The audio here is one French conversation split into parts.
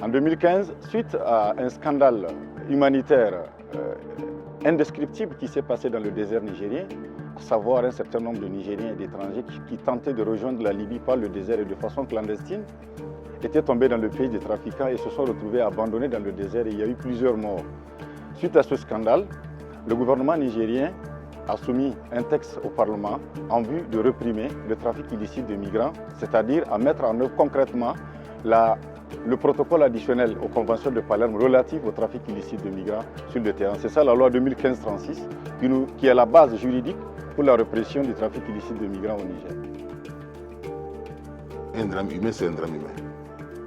En 2015, suite à un scandale humanitaire indescriptible qui s'est passé dans le désert nigérien, à savoir un certain nombre de Nigériens et d'étrangers qui tentaient de rejoindre la Libye par le désert et de façon clandestine, étaient tombés dans le pays des trafiquants et se sont retrouvés abandonnés dans le désert et il y a eu plusieurs morts. Suite à ce scandale, le gouvernement nigérien a soumis un texte au Parlement en vue de réprimer le trafic illicite de migrants, c'est-à-dire à mettre en œuvre concrètement le protocole additionnel aux conventions de Palerme relatif au trafic illicite de migrants sur le terrain. C'est ça la loi 2015-36 qui est la base juridique pour la répression du trafic illicite de migrants au Niger. Un drame humain, c'est un drame humain.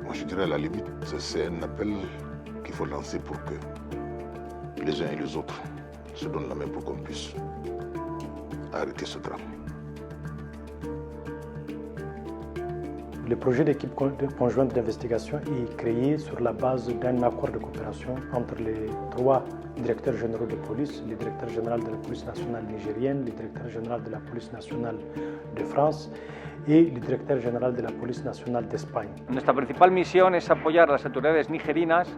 Moi, je dirais à la limite, c'est un appel qu'il faut lancer pour que les uns et les autres se donnent la main pour qu'on puisse arrêter ce drame. Le projet d'équipe conjointe d'investigation est créé sur la base d'un accord de coopération entre les 3 directeurs généraux de police, le directeur général de la police nationale nigérienne, le directeur général de la police nationale de France y el director general de la Policía Nacional de España. Nuestra principal misión es apoyar a las autoridades nigerinas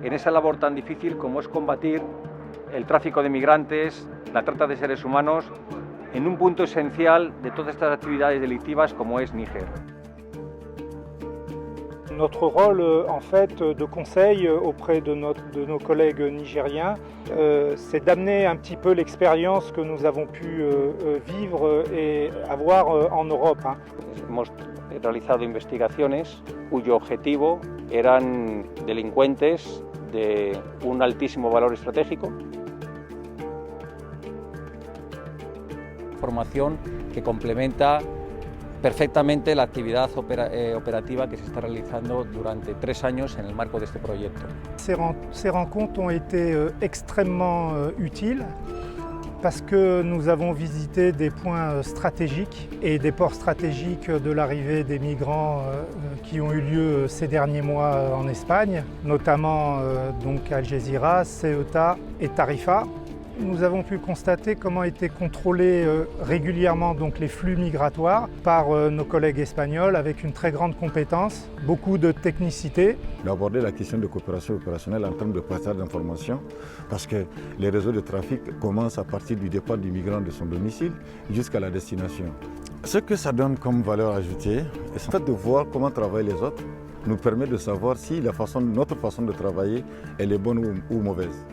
en esa labor tan difícil como es combatir el tráfico de migrantes, la trata de seres humanos, en un punto esencial de todas estas actividades delictivas como es Níger. Notre rôle en fait de conseil auprès de nos collègues nigériens, c'est d'amener un petit peu l'expérience que nous avons pu vivre et avoir en Europe. Hemos realizado investigaciones cuyo objetivo eran delincuentes de un altísimo valor estratégico. Formación que complementa perfectamente la actividad operativa que se está realizando durante 3 años en el marco de este proyecto. Ces rencontres ont été extrêmement utiles parce que nous avons visité des points stratégiques et des ports stratégiques de l'arrivée des migrants qui ont eu lieu ces derniers mois en Espagne, notamment donc Algeciras, Ceuta et Tarifa. Nous avons pu constater comment étaient contrôlés régulièrement donc, les flux migratoires par nos collègues espagnols avec une très grande compétence, beaucoup de technicité. D'aborder la question de coopération opérationnelle en termes de partage d'informations parce que les réseaux de trafic commencent à partir du départ du migrant de son domicile jusqu'à la destination. Ce que ça donne comme valeur ajoutée, c'est en fait de voir comment travaillent les autres, nous permet de savoir si notre façon de travailler elle est bonne ou mauvaise.